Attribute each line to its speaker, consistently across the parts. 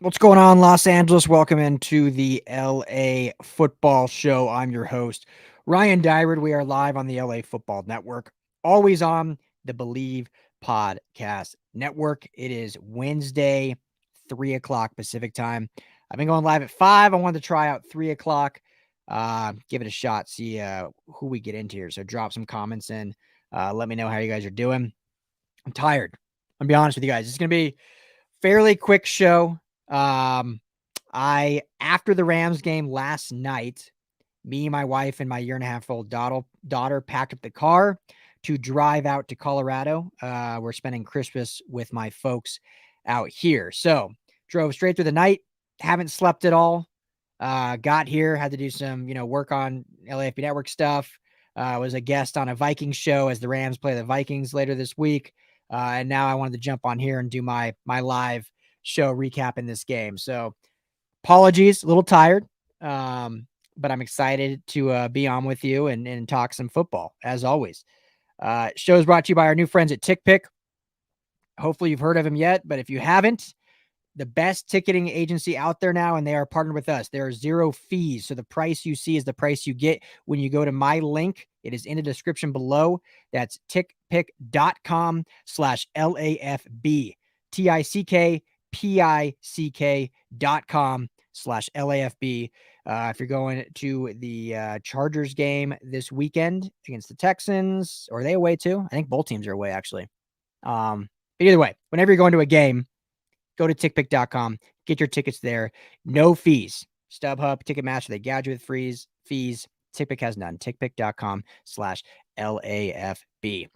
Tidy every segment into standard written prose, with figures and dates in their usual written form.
Speaker 1: What's going on, Los Angeles? Welcome into the LA Football Show. I'm your host, Ryan Dyrud. We are live on the LA Football Network, always on the Believe Podcast Network. It is Wednesday, 3 o'clock Pacific time. I've been going live at 5. I wanted to try out 3 o'clock, give it a shot, see who we get into here. So drop some comments in. Let me know how you guys are doing. I'm tired. I'm going to be honest with you guys. It's going to be fairly quick show. After the Rams game last night, me, my wife, and my 1.5-year-old daughter packed up the car to drive out to Colorado. We're spending Christmas with my folks out here. So drove straight through the night. Haven't slept at all. Got here, had to do some, work on LAFB Network stuff. Was a guest on a Vikings show as the Rams play the Vikings later this week. And now I wanted to jump on here and do my live show recapping this game. So apologies, a little tired, but I'm excited to be on with you and talk some football as always. Show is brought to you by our new friends at TickPick. Hopefully you've heard of them yet, but if you haven't, the best ticketing agency out there now, and they are partnered with us. There are zero fees. So the price you see is the price you get when you go to my link. It is in the description below. That's tickpick.com/LAFB. tickpick.com/LAFB. If you're going to the Chargers game this weekend against the Texans, or are they away too? I think both teams are away, actually. But either way, whenever you're going to a game, go to tickpick.com, get your tickets there. No fees. StubHub, Ticketmaster, they gouge you with fees. TickPick has none. Tickpick.com/LAFB.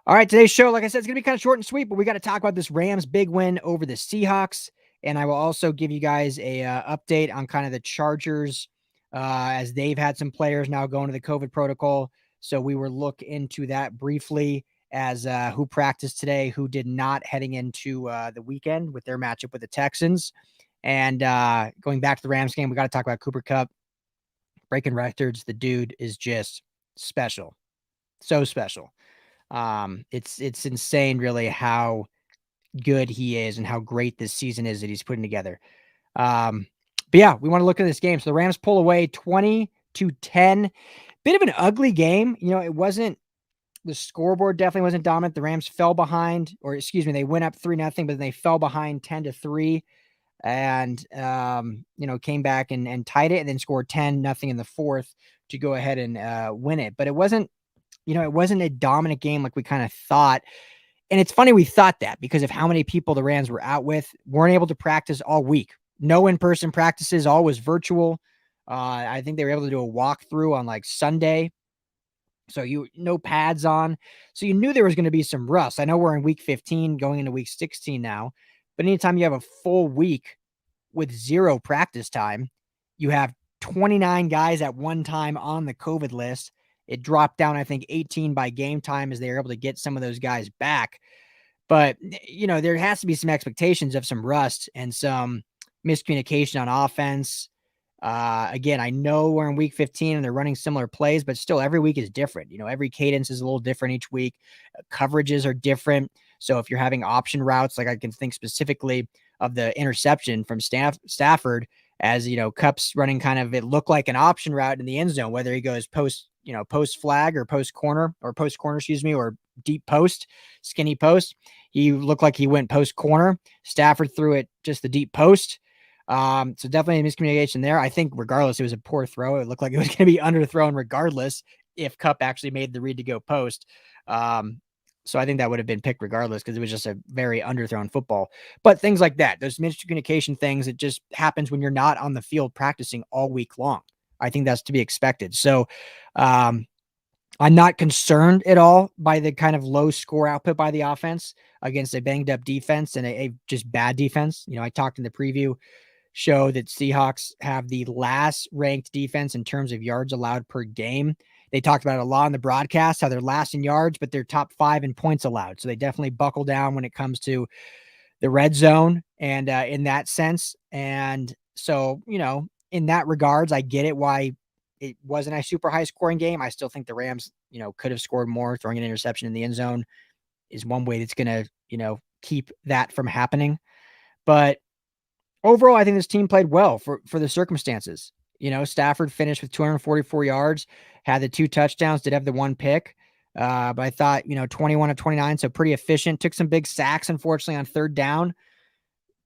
Speaker 1: All right, today's show, like I said, it's going to be kind of short and sweet, but we got to talk about this Rams big win over the Seahawks. And I will also give you guys a update on kind of the Chargers as they've had some players now going to the COVID protocol. So we will look into that briefly as who practiced today, who did not, heading into the weekend with their matchup with the Texans. And going back to the Rams game, we got to talk about Cooper Kupp breaking records. The dude is just special. So special. It's insane really how good he is and how great this season is that he's putting together. But yeah, we want to look at this game. So the Rams pull away 20-10. Bit of an ugly game. It wasn't, the scoreboard definitely wasn't dominant. The Rams fell behind, or excuse me, they went up 3-0, but then they fell behind 10-3 and came back and tied it and then scored 10-0 in the fourth to go ahead and win it. But it wasn't a dominant game like we kind of thought. And it's funny we thought that because of how many people the Rams were out with, weren't able to practice all week. No in-person practices, all was virtual. I think they were able to do a walkthrough on like Sunday. So no pads on. So you knew there was going to be some rust. I know we're in week 15 going into week 16 now, but anytime you have a full week with zero practice time, you have 29 guys at one time on the COVID list. It dropped down, I think, 18 by game time as they were able to get some of those guys back. But, there has to be some expectations of some rust and some miscommunication on offense. Again, I know we're in week 15 and they're running similar plays, but still every week is different. Every cadence is a little different each week. Coverages are different. So if you're having option routes, like I can think specifically of the interception from Stafford, as Kupp's running kind of, it looked like an option route in the end zone, whether he goes post flag or post corner, or deep post, skinny post. He looked like he went post corner. Stafford threw it just the deep post. So definitely a miscommunication there. I think regardless, it was a poor throw. It looked like it was going to be underthrown regardless if Kupp actually made the read to go post. So I think that would have been picked regardless because it was just a very underthrown football. But things like that, those miscommunication things, it just happens when you're not on the field practicing all week long. I think that's to be expected. So I'm not concerned at all by the kind of low score output by the offense against a banged up defense and a just bad defense. I talked in the preview show that Seahawks have the last ranked defense in terms of yards allowed per game. They talked about it a lot in the broadcast, how they're last in yards, but they're top 5 in points allowed. So they definitely buckle down when it comes to the red zone and in that sense. And so, in that regards, I get it why it wasn't a super high scoring game. I still think the Rams, could have scored more. Throwing an interception in the end zone is one way that's going to, keep that from happening. But Overall, I think this team played well for the circumstances. Stafford finished with 244 yards, had the 2 touchdowns, did have the 1 pick. But I thought, 21 of 29, so pretty efficient. Took some big sacks, unfortunately, on 3rd down.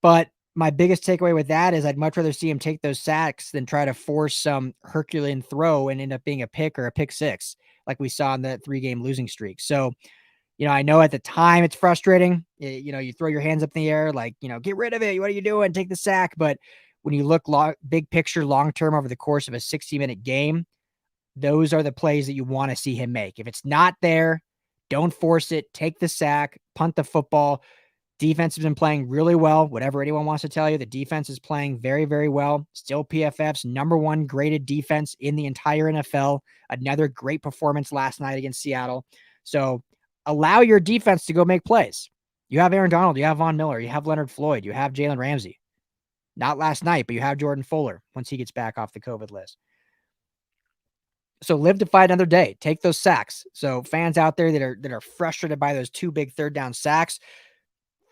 Speaker 1: But my biggest takeaway with that is I'd much rather see him take those sacks than try to force some Herculean throw and end up being a pick or a pick 6, like we saw in that 3-game losing streak. So, I know at the time it's frustrating. You throw your hands up in the air, like, get rid of it. What are you doing? Take the sack. But when you look big picture, long term over the course of a 60-minute game, those are the plays that you want to see him make. If it's not there, don't force it. Take the sack, punt the football. Defense has been playing really well. Whatever anyone wants to tell you, the defense is playing very, very well. Still PFF's number 1 graded defense in the entire NFL. Another great performance last night against Seattle. So allow your defense to go make plays. You have Aaron Donald, you have Von Miller, you have Leonard Floyd, you have Jalen Ramsey. Not last night, but you have Jordan Fuller once he gets back off the COVID list. So live to fight another day. Take those sacks. So fans out there that are frustrated by those 2 big 3rd down sacks,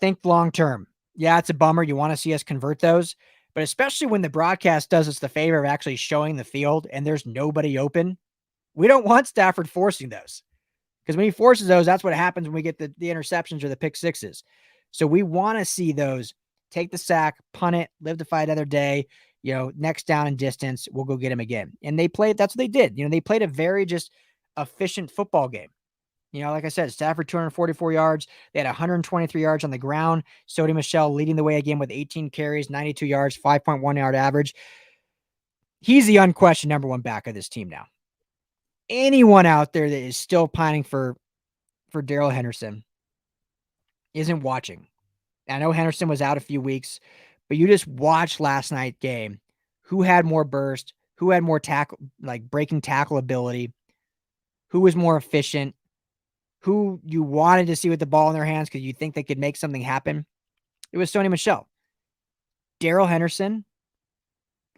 Speaker 1: think long term. Yeah, it's a bummer. You want to see us convert those, but especially when the broadcast does us the favor of actually showing the field and there's nobody open, we don't want Stafford forcing those. Because when he forces those, that's what happens when we get the interceptions or the pick 6s. So we want to see those. Take the sack, punt it, live to fight another day. Next down and distance, we'll go get him again. And they played, that's what they did. They played a very just efficient football game. Like I said, Stafford 244 yards. They had 123 yards on the ground. Sony Michel leading the way again with 18 carries, 92 yards, 5.1 yard average. He's the unquestioned number 1 back of this team now. Anyone out there that is still pining for Darrell Henderson isn't watching. I know Henderson was out a few weeks, but you just watched last night's game. Who had more burst? Who had more tackle, like breaking tackle ability? Who was more efficient? Who you wanted to see with the ball in their hands because you think they could make something happen? It was Sony Michel. Darrell Henderson,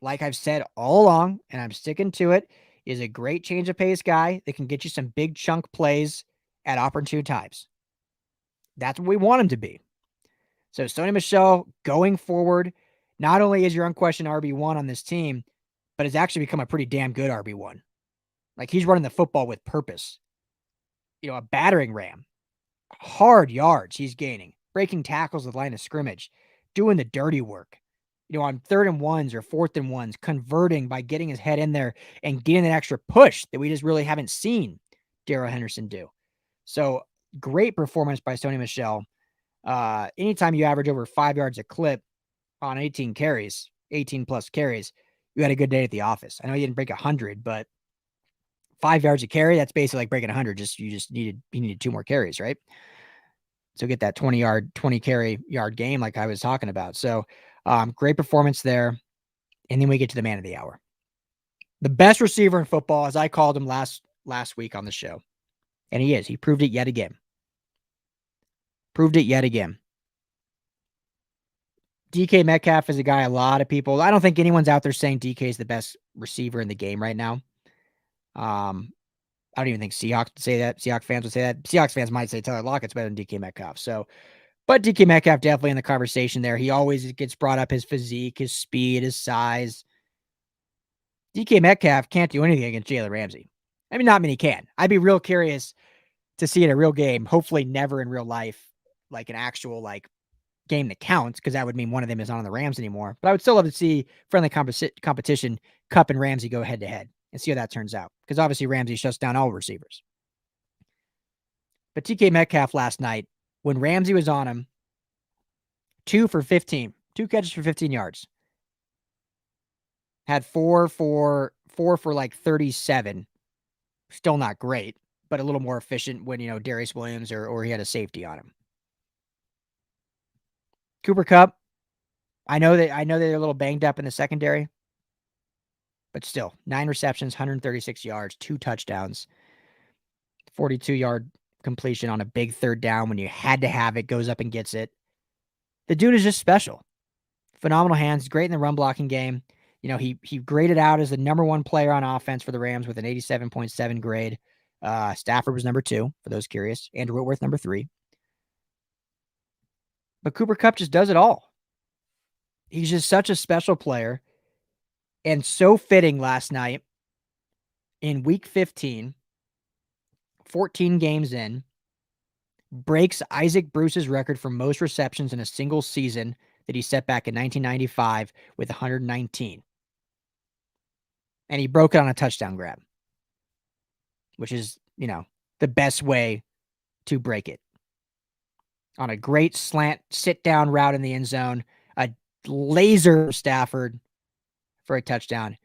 Speaker 1: like I've said all along, and I'm sticking to it, is a great change of pace guy that can get you some big chunk plays at opportune times. That's what we want him to be. So Sony Michel going forward, not only is your unquestioned RB1 on this team, but has actually become a pretty damn good RB1. Like he's running the football with purpose. A battering ram. Hard yards he's gaining. Breaking tackles at the line of scrimmage. Doing the dirty work. On 3rd and 1s or 4th and 1s, converting by getting his head in there and getting that extra push that we just really haven't seen Darrell Henderson do. So great performance by Sony Michel. Anytime you average over 5 yards a clip on 18 plus carries, you had a good day at the office. I know you didn't break 100, but 5 yards a carry, that's basically like breaking 100. You needed 2 more carries, right? So get that 20 carry yard game like I was talking about. So great performance there. And then we get to the man of the hour. The best receiver in football, as I called him last week on the show. And he is. He proved it yet again. DK Metcalf is a guy a lot of people, I don't think anyone's out there saying DK is the best receiver in the game right now. I don't even think Seahawks would say that. Seahawks fans would say that. Seahawks fans might say Tyler Lockett's better than DK Metcalf. So, but DK Metcalf definitely in the conversation there. He always gets brought up, his physique, his speed, his size. DK Metcalf can't do anything against Jalen Ramsey. I mean, not many can. I'd be real curious to see it in a real game, hopefully never in real life, like an actual game that counts, because that would mean one of them is not on the Rams anymore. But I would still love to see friendly competition, Kupp and Ramsey go head to head and see how that turns out. Because obviously Ramsey shuts down all receivers. But DK Metcalf last night, when Ramsey was on him, 2 for 15, 2 catches for 15 yards. Had 4 for 37. Still not great, but a little more efficient when, Darius Williams or he had a safety on him. Cooper Kupp, I know they're a little banged up in the secondary, but still 9 receptions, 136 yards, 2 touchdowns, 42-yard completion on a big 3rd down when you had to have it, goes up and gets it. The dude is just special. Phenomenal hands, great in the run blocking game. He graded out as the number 1 player on offense for the Rams with an 87.7 grade. Stafford was number 2, for those curious. Andrew Whitworth, number 3. But Cooper Kupp just does it all. He's just such a special player and so fitting last night in week 15, 14 games in, breaks Isaac Bruce's record for most receptions in a single season that he set back in 1995 with 119. And he broke it on a touchdown grab, which is, the best way to break it. On a great slant sit-down route in the end zone, a laser Stafford for a touchdown,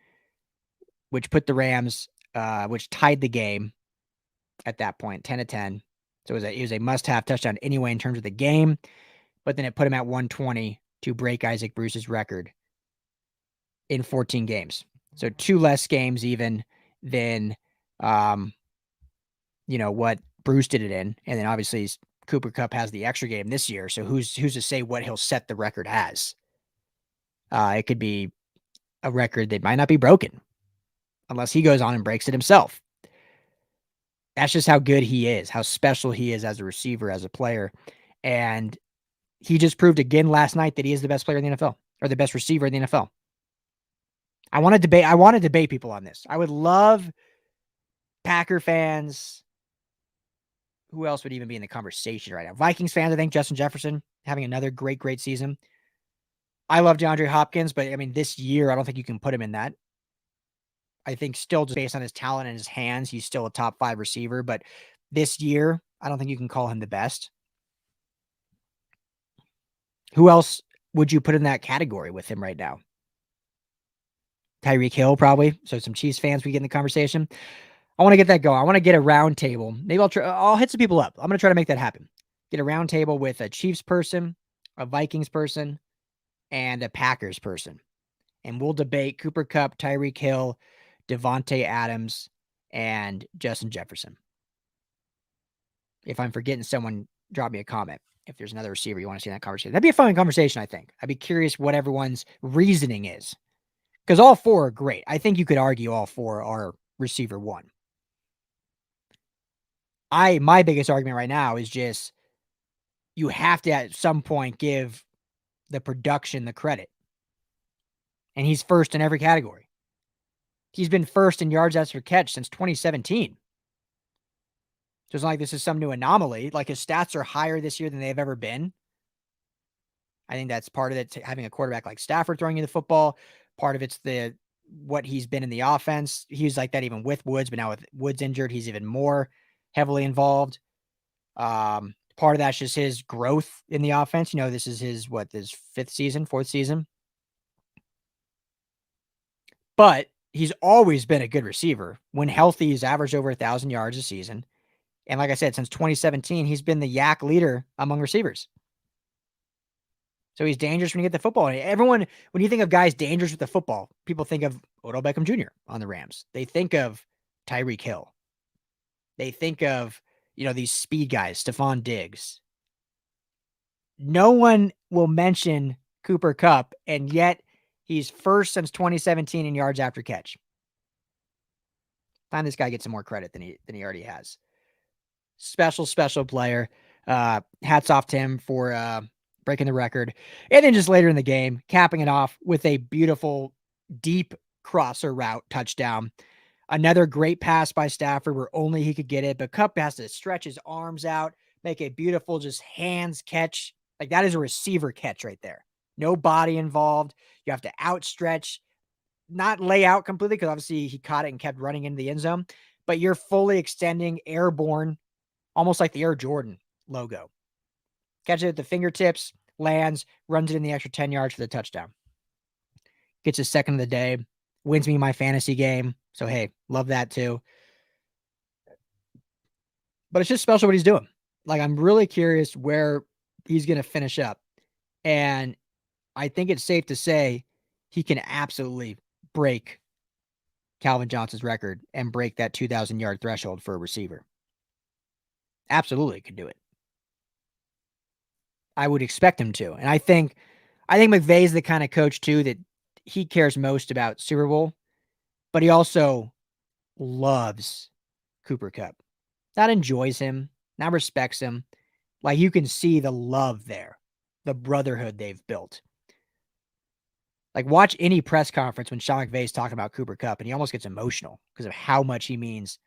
Speaker 1: which put the Rams, which tied the game at that point, 10-10. So it was a must-have touchdown anyway in terms of the game, but then it put him at 120 to break Isaac Bruce's record in 14 games. So 2 less games even than, what Bruce did it in. And then obviously Cooper Kupp has the extra game this year. So who's to say what he'll set the record as? It could be a record that might not be broken unless he goes on and breaks it himself. That's just how good he is, how special he is as a receiver, as a player. And he just proved again last night that he is the best player in the NFL, or the best receiver in the NFL. I want to debate people on this. I would love Packer fans. Who else would even be in the conversation right now? Vikings fans, I think Justin Jefferson having another great season. I love DeAndre Hopkins, but I mean, this year, I don't think you can put him in that. I think still just based on his talent and his hands, he's still a top 5 receiver. But this year, I don't think you can call him the best. Who else would you put in that category with him right now? Tyreek Hill, probably. So some Chiefs fans, we get in the conversation. I want to get that going. I want to get a round table. Maybe I'll hit some people up. I'm going to try to make that happen. Get a round table with a Chiefs person, a Vikings person, and a Packers person. And we'll debate Cooper Kupp, Tyreek Hill, Devontae Adams, and Justin Jefferson. If I'm forgetting someone, drop me a comment. If there's another receiver you want to see in that conversation. That'd be a fun conversation, I think. I'd be curious what everyone's reasoning is. Because all 4 are great. I think you could argue all 4 are receiver 1. My biggest argument right now is just you have to at some point give the production the credit. And he's first in every category. He's been first in yards after catch since 2017. So it's not like this is some new anomaly. Like his stats are higher this year than they've ever been. I think that's part of it, having a quarterback like Stafford throwing you the football. Part of it's what he's been in the offense. He was like that even with Woods, but now with Woods injured, he's even more heavily involved. Part of that's just his growth in the offense. This is his 4th season. But he's always been a good receiver. When healthy, he's averaged over 1,000 yards a season. And like I said, since 2017, he's been the yak leader among receivers. So he's dangerous when you get the football. Everyone, when you think of guys dangerous with the football, people think of Odell Beckham Jr. on the Rams. They think of Tyreek Hill. They think of, these speed guys, Stephon Diggs. No one will mention Cooper Kupp, and yet he's first since 2017 in yards after catch. Time this guy gets some more credit than he already has. Special player. Hats off to him for breaking the record. And then just later in the game, capping it off with a beautiful deep crosser route touchdown. Another great pass by Stafford where only he could get it, but Kupp has to stretch his arms out, make a beautiful just hands catch. Like that is a receiver catch right there. No body involved. You have to outstretch, not lay out completely because obviously he caught it and kept running into the end zone, but you're fully extending airborne, almost like the Air Jordan logo. Catches it at the fingertips, lands, runs it in the extra 10 yards for the touchdown. Gets his second of the day, wins me my fantasy game. So, hey, love that too. But it's just special what he's doing. Like, I'm really curious where he's going to finish up. And I think it's safe to say he can absolutely break Calvin Johnson's record and break that 2,000-yard threshold for a receiver. Absolutely could do it. I would expect him to. And I think McVay's the kind of coach, too, that he cares most about Super Bowl, but he also loves Cooper Kupp. Not enjoys him, not respects him. Like, you can see the love there, the brotherhood they've built. Like, watch any press conference when Sean McVay is talking about Cooper Kupp, and he almost gets emotional because of how much he means,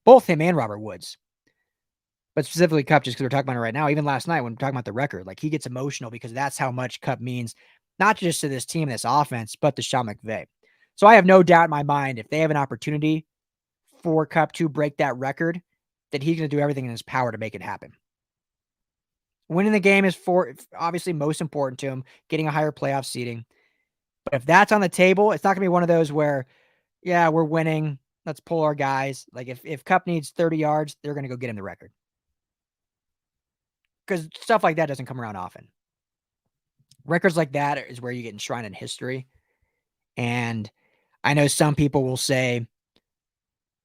Speaker 1: both him and Robert Woods. But specifically Kupp, just because we're talking about it right now. Even last night when we're talking about the record, like, he gets emotional because that's how much Kupp means, not just to this team, this offense, but to Sean McVay. So I have no doubt in my mind, if they have an opportunity for Kupp to break that record, that he's going to do everything in his power to make it happen. Winning the game is obviously most important to him, getting a higher playoff seeding. But if that's on the table, it's not going to be one of those where, yeah, we're winning, let's pull our guys. Like, if Kupp needs 30 yards, they're going to go get him the record. Because stuff like that doesn't come around often. Records like that is where you get enshrined in history. And I know some people will say,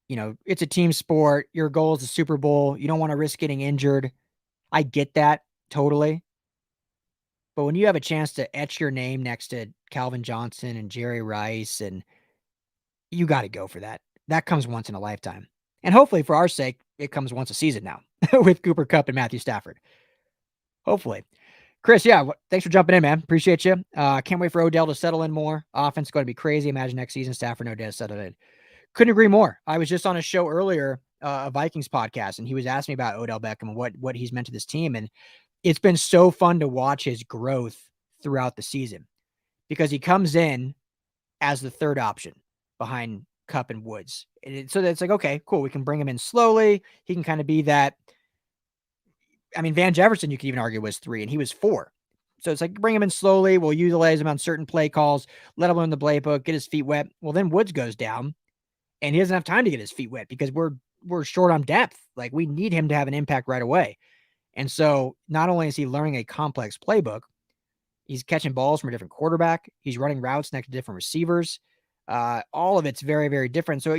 Speaker 1: it's a team sport. Your goal is the Super Bowl. You don't want to risk getting injured. I get that totally. But when you have a chance to etch your name next to Calvin Johnson and Jerry Rice, and you got to go for that. That comes once in a lifetime. And hopefully, for our sake, it comes once a season now with Cooper Kupp and Matthew Stafford. Hopefully. Chris, yeah, thanks for jumping in, man. Appreciate you. Can't wait for Odell to settle in more. Offense is going to be crazy. Imagine next season Stafford and Odell settled in. Couldn't agree more. I was just on a show earlier, a Vikings podcast, and he was asking me about Odell Beckham and what he's meant to this team. And it's been so fun to watch his growth throughout the season because he comes in as the third option behind Kupp and Woods. And so that's like, okay, cool. We can bring him in slowly. He can kind of be that. I mean, Van Jefferson, you could even argue, was 3, and he was 4. So it's like, bring him in slowly. We'll utilize him on certain play calls, let him learn the playbook, get his feet wet. Well, then Woods goes down, and he doesn't have time to get his feet wet because we're short on depth. Like, we need him to have an impact right away. And so not only is he learning a complex playbook, he's catching balls from a different quarterback. He's running routes next to different receivers. All of it's very, very different. So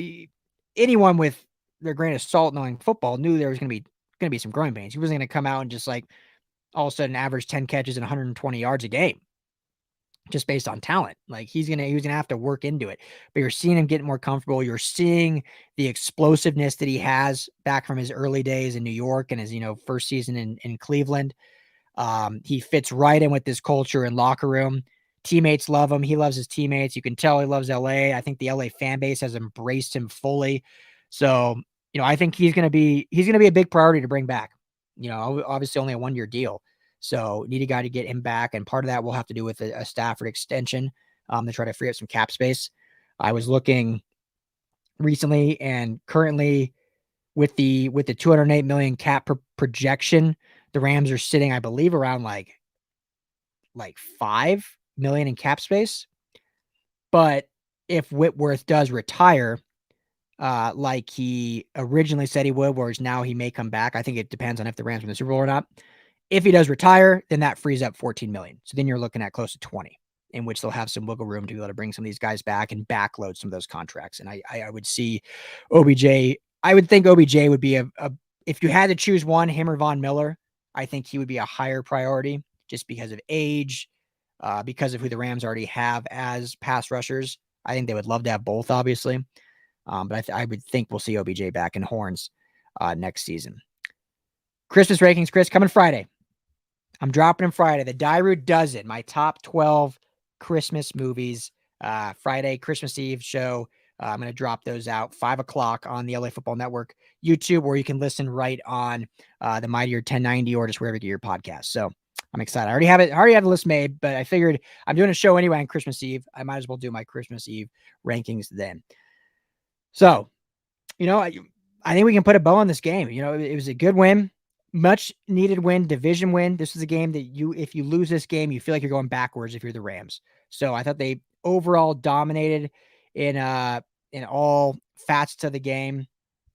Speaker 1: anyone with their grain of salt knowing football knew there was going to be some growing pains. He wasn't going to come out and just like all of a sudden average 10 catches and 120 yards a game just based on talent. Like, he was going to have to work into it. But you're seeing him getting more comfortable. You're seeing the explosiveness that he has back from his early days in New York and his, first season in Cleveland. He fits right in with this culture and locker room. Teammates love him. He loves his teammates. You can tell he loves LA. I think the LA fan base has embraced him fully. So, I think he's going to be a big priority to bring back. Obviously only a 1-year deal. So need a guy to get him back. And part of that will have to do with a Stafford extension to try to free up some cap space. I was looking recently and currently with the $208 million cap projection, the Rams are sitting, I believe, around like $5 million in cap space. But if Whitworth does retire, like he originally said he would, whereas now he may come back. I think it depends on if the Rams win the Super Bowl or not. If he does retire, then that frees up $14 million. So then you're looking at close to 20, in which they'll have some wiggle room to be able to bring some of these guys back and backload some of those contracts. And I would see OBJ. I would think OBJ would be if you had to choose one, him or Von Miller, I think he would be a higher priority just because of age, because of who the Rams already have as pass rushers. I think they would love to have both, obviously. But I would think we'll see OBJ back in horns next season. Christmas rankings, Chris, coming Friday. I'm dropping them Friday. The Dyrud does it. My top 12 Christmas movies. Friday, Christmas Eve show. I'm going to drop those out 5:00 on the LA Football Network YouTube, or you can listen right on the Mightier 1090 or just wherever you get your podcast. So I'm excited. I already have the list made, but I figured I'm doing a show anyway on Christmas Eve. I might as well do my Christmas Eve rankings then. So, I think we can put a bow on this game. It was a good win. Much needed win, division win. This is a game that if you lose this game, you feel like you're going backwards if you're the Rams. So I thought they overall dominated in all facets of the game.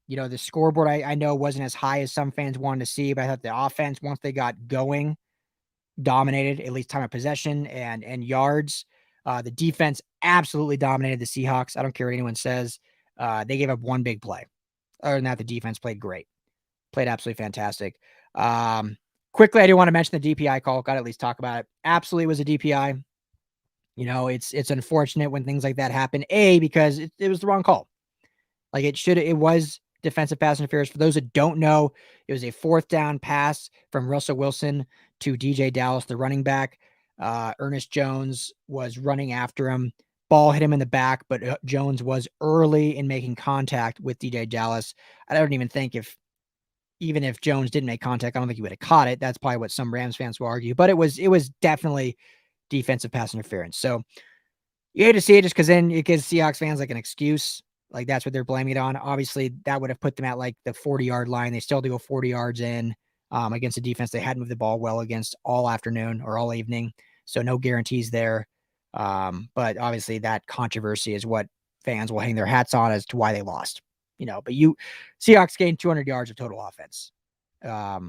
Speaker 1: The scoreboard I know wasn't as high as some fans wanted to see, but I thought the offense, once they got going, dominated, at least time of possession and yards. The defense absolutely dominated the Seahawks. I don't care what anyone says. They gave up one big play. Other than that, the defense played great. Played absolutely fantastic. Quickly, I do want to mention the DPI call. Got to at least talk about it. Absolutely was a DPI. It's unfortunate when things like that happen. Because it was the wrong call. Like it was defensive pass interference. For those that don't know, it was a 4th down pass from Russell Wilson to DJ Dallas, the running back. Ernest Jones was running after him. Ball hit him in the back, but Jones was early in making contact with DJ Dallas. I don't even think even if Jones didn't make contact, I don't think he would have caught it. That's probably what some Rams fans will argue, but it was definitely defensive pass interference. So you hate to see it just because then it gives Seahawks fans like an excuse. Like that's what they're blaming it on. Obviously, that would have put them at like the 40-yard line. They still had to go 40 yards in against a defense they hadn't moved the ball well against all afternoon or all evening. So no guarantees there. But obviously that controversy is what fans will hang their hats on as to why they lost. But Seahawks gained 200 yards of total offense. Let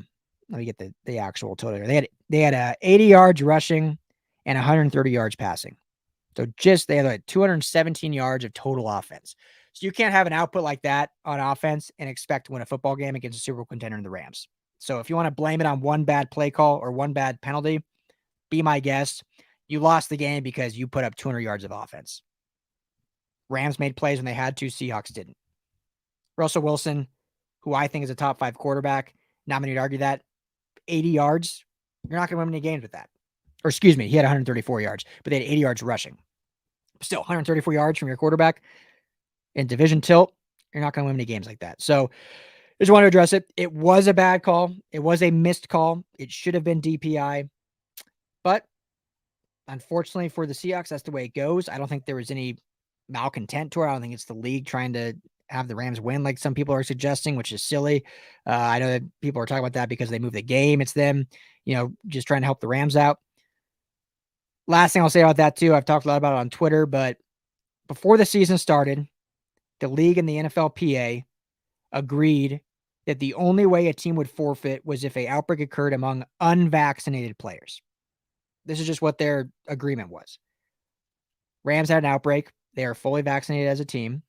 Speaker 1: me get the actual total. They had 80 yards rushing and 130 yards passing. So they had like 217 yards of total offense. So you can't have an output like that on offense and expect to win a football game against a Super Bowl contender in the Rams. So if you want to blame it on one bad play call or one bad penalty, be my guest. You lost the game because you put up 200 yards of offense. Rams made plays when they had to. Seahawks didn't. Russell Wilson, who I think is a top 5 quarterback, not many would argue that, 80 yards, you're not going to win any games with that. Or excuse me, he had 134 yards, but they had 80 yards rushing. Still, 134 yards from your quarterback in division tilt, you're not going to win any games like that. So I just want to address it. It was a bad call. It was a missed call. It should have been DPI. But unfortunately for the Seahawks, that's the way it goes. I don't think there was any malcontent to it. I don't think it's the league trying to have the Rams win like some people are suggesting, which is silly. I know that people are talking about that because they moved the game. It's them, just trying to help the Rams out. Last thing I'll say about that too, I've talked a lot about it on Twitter, but before the season started, the league and the NFLPA agreed that the only way a team would forfeit was if an outbreak occurred among unvaccinated players. This is just what their agreement was. Rams had an outbreak. They are fully vaccinated as a team.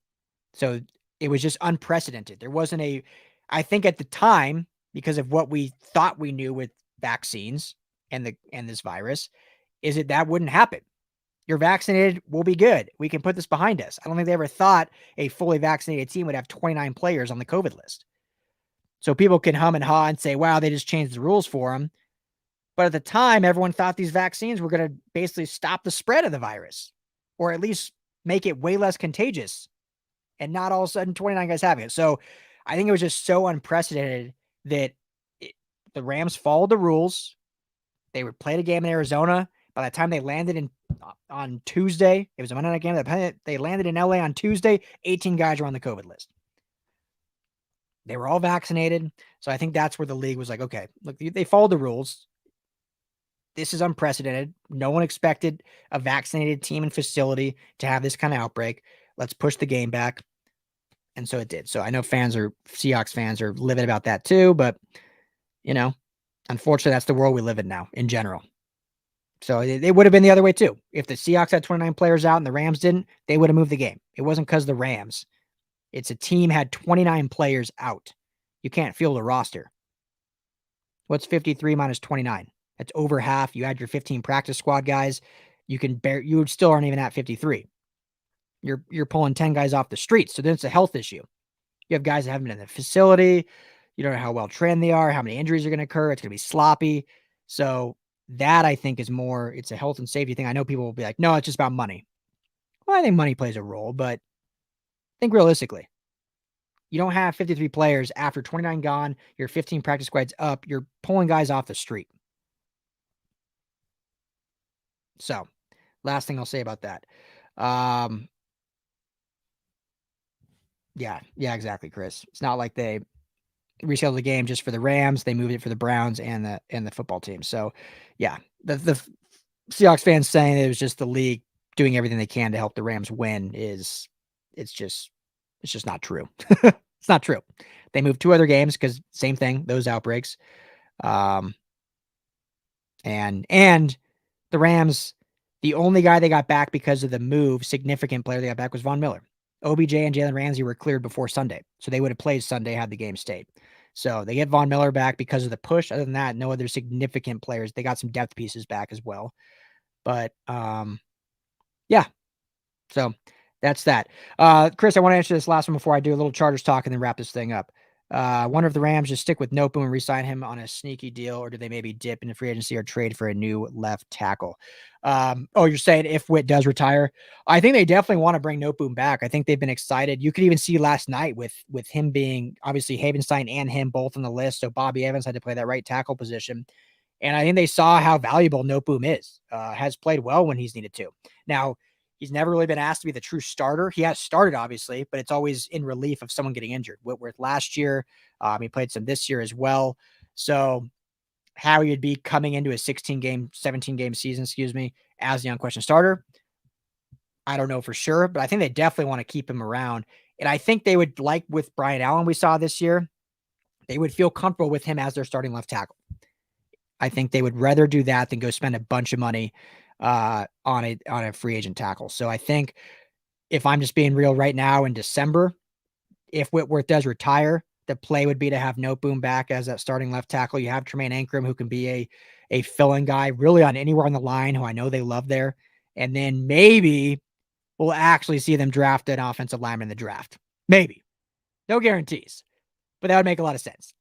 Speaker 1: So it was just unprecedented. There wasn't I think at the time, because of what we thought we knew with vaccines and this virus, is that wouldn't happen. You're vaccinated, we'll be good. We can put this behind us. I don't think they ever thought a fully vaccinated team would have 29 players on the COVID list. So people can hum and haw and say, wow, they just changed the rules for them. But at the time, everyone thought these vaccines were going to basically stop the spread of the virus, or at least make it way less contagious, and not all of a sudden 29 guys having it. So I think it was just so unprecedented that the Rams followed the rules. They would play a game in Arizona. By the time they landed on Tuesday, it was a Monday night game. They landed in LA on Tuesday. 18 guys were on the COVID list. They were all vaccinated. So I think that's where the league was like, okay, look, they followed the rules. This is unprecedented. No one expected a vaccinated team and facility to have this kind of outbreak. Let's push the game back. And so it did. So I know Seahawks fans are livid about that too, but unfortunately that's the world we live in now in general. So it would have been the other way too. If the Seahawks had 29 players out and the Rams didn't, they would have moved the game. It wasn't because the Rams. It's a team had 29 players out. You can't field a roster. What's 53 minus 29? That's over half. You add your 15 practice squad guys. You still aren't even at 53. You're pulling 10 guys off the street. So then it's a health issue. You have guys that haven't been in the facility. You don't know how well trained they are, how many injuries are going to occur. It's going to be sloppy. So that I think is more, it's a health and safety thing. I know people will be like, no, it's just about money. Well, I think money plays a role, but think realistically. You don't have 53 players after 29 gone, your 15 practice squads up, you're pulling guys off the street. So, last thing I'll say about that. Yeah, exactly, Chris. It's not like they rescheduled the game just for the Rams. They moved it for the Browns and the football team. So, yeah, the Seahawks fans saying it was just the league doing everything they can to help the Rams win it's just not true. It's not true. They moved 2 other games because same thing, those outbreaks. And the Rams, the only guy they got back because of the move, significant player they got back was Von Miller. OBJ and Jalen Ramsey were cleared before Sunday. So they would have played Sunday had the game stayed. So they get Von Miller back because of the push. Other than that, no other significant players. They got some depth pieces back as well. But yeah. So that's that. Chris, I want to answer this last one before I do a little Chargers talk and then wrap this thing up. Wonder if the Rams just stick with Nopu and re-sign him on a sneaky deal, or do they maybe dip into free agency or trade for a new left tackle? You're saying if Witt does retire? I think they definitely want to bring Nopu back. I think they've been excited. You could even see last night with him being obviously Havenstein and him both on the list. So Bobby Evans had to play that right tackle position. And I think they saw how valuable Noteboom is, has played well when he's needed to. Now, he's never really been asked to be the true starter. He has started, obviously, but it's always in relief of someone getting injured. Whitworth last year, he played some this year as well. So how he would be coming into a 17-game season, as the unquestioned starter, I don't know for sure, but I think they definitely want to keep him around. And I think they would, like with Brian Allen we saw this year, they would feel comfortable with him as their starting left tackle. I think they would rather do that than go spend a bunch of money on a free agent tackle. So I think if I'm just being real right now in December, if Whitworth does retire, the play would be to have Noteboom back as that starting left tackle. You have Tremaine Ankrum, who can be a fill-in guy really on anywhere on the line, who I know they love there. And then maybe we'll actually see them draft an offensive lineman in the draft. Maybe. No guarantees, but that would make a lot of sense.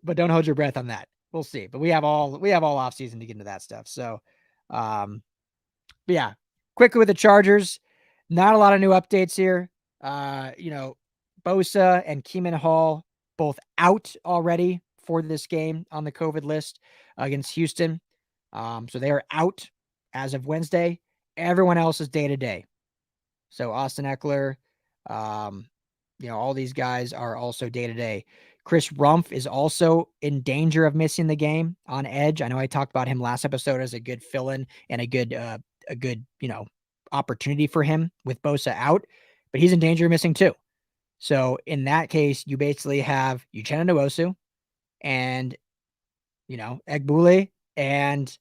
Speaker 1: But don't hold your breath on that. We'll see. But we have all off season to get into that stuff. So, but yeah, quickly with the Chargers, not a lot of new updates here. Bosa and Keeman Hall both out already for this game on the COVID list against Houston. So they are out as of Wednesday. Everyone else is day to day. So Austin Eckler, all these guys are also day to day. Chris Rumph is also in danger of missing the game on edge. I know I talked about him last episode as a good fill-in and a good opportunity for him with Bosa out, but he's in danger of missing too. So in that case, you basically have Uchenna Nwosu and, Egbule and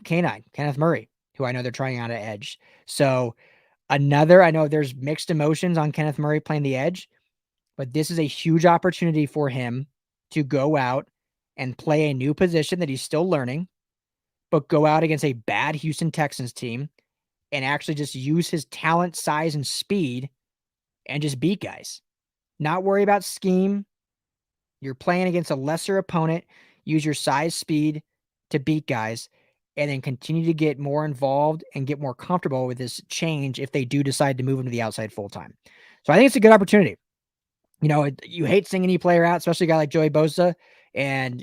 Speaker 1: Kenneth Murray, who I know they're trying out at edge. So I know there's mixed emotions on Kenneth Murray playing the edge, but this is a huge opportunity for him to go out and play a new position that he's still learning, but go out against a bad Houston Texans team and actually just use his talent, size, and speed and just beat guys. Not worry about scheme. You're playing against a lesser opponent. Use your size, speed to beat guys, and then continue to get more involved and get more comfortable with this change if they do decide to move him to the outside full time. So I think it's a good opportunity. You hate seeing any player out, especially a guy like Joey Bosa, and,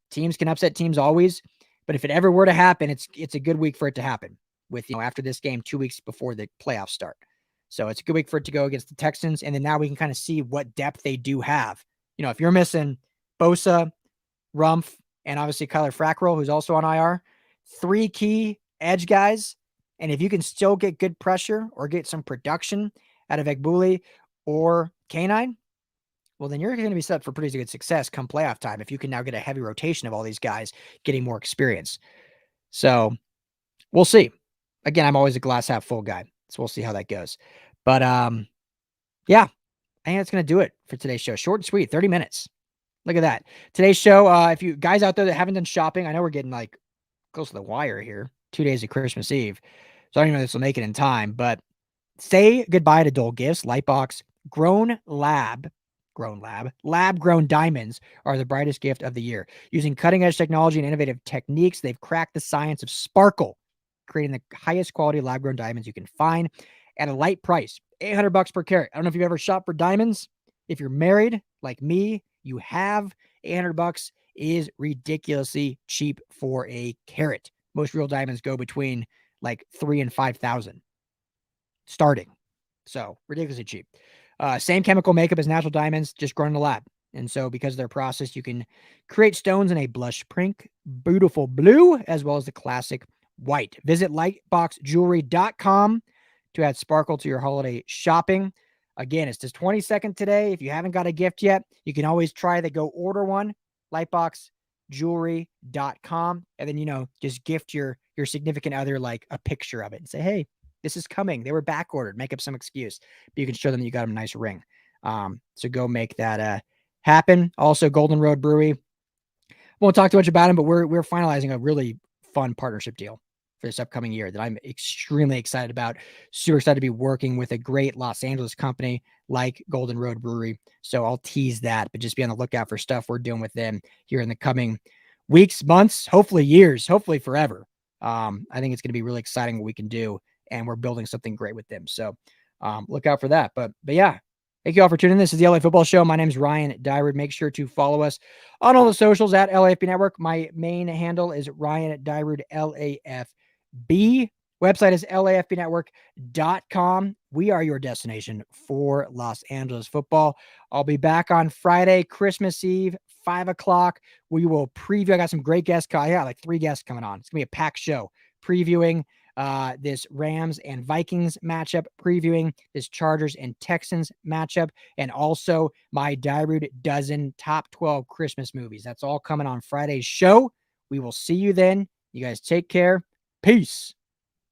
Speaker 1: teams can upset teams always, but if it ever were to happen, it's a good week for it to happen with, after this game, 2 weeks before the playoffs start. So it's a good week for it to go against the Texans, and then now we can kind of see what depth they do have. If you're missing Bosa, Rumph, and obviously Kyler Fackrell, who's also on IR, 3 key edge guys, and if you can still get good pressure or get some production out of Egbule or K9, well, then you're going to be set up for pretty good success come playoff time if you can now get a heavy rotation of all these guys getting more experience. So we'll see. Again, I'm always a glass half full guy, so we'll see how that goes. But yeah, I think that's going to do it for today's show. Short and sweet, 30 minutes. Look at that. Today's show, if you guys out there that haven't done shopping, I know we're getting close to the wire here, 2 days of Christmas Eve. So I don't even know if this will make it in time, but say goodbye to dull gifts. Lightbox lab-grown diamonds are the brightest gift of the year. Using cutting-edge technology and innovative techniques, they've cracked the science of sparkle, creating the highest quality lab-grown diamonds you can find at a light price, $800 per carat. I don't know if you've ever shopped for diamonds. If you're married like me, you have. $800 is ridiculously cheap for a carat. Most real diamonds go between $3,000 and $5,000 starting. So ridiculously cheap. Same chemical makeup as natural diamonds, just grown in the lab. And so because of their process, you can create stones in a blush pink, beautiful blue, as well as the classic white. Visit lightboxjewelry.com to add sparkle to your holiday shopping. Again, it's just 22nd today. If you haven't got a gift yet, you can always try to go order one, lightboxjewelry.com. And then, just gift your significant other a picture of it and say, hey, this is coming. They were back ordered. Make up some excuse, but you can show them that you got them a nice ring. So go make that happen. Also, Golden Road Brewery. Won't talk too much about them, but we're finalizing a really fun partnership deal for this upcoming year that I'm extremely excited about. Super excited to be working with a great Los Angeles company like Golden Road Brewery. So I'll tease that, but just be on the lookout for stuff we're doing with them here in the coming weeks, months, hopefully years, hopefully forever. I think it's going to be really exciting what we can do, and we're building something great with them. So look out for that. But yeah, thank you all for tuning in. This is the LA Football Show. My name is Ryan Dyrud. Make sure to follow us on all the socials at LAFB Network. My main handle is Ryan Dyrud, LAFB. Website is lafbnetwork.com. We are your destination for Los Angeles football. I'll be back on Friday, Christmas Eve, 5 o'clock. We will preview. I got some great guests. I got like 3 guests coming on. It's going to be a packed show previewing this Rams and Vikings matchup, previewing this Chargers and Texans matchup, and also my Dyrud dozen top 12 Christmas movies. That's all coming on Friday's show. We will see you then. You guys take care. Peace.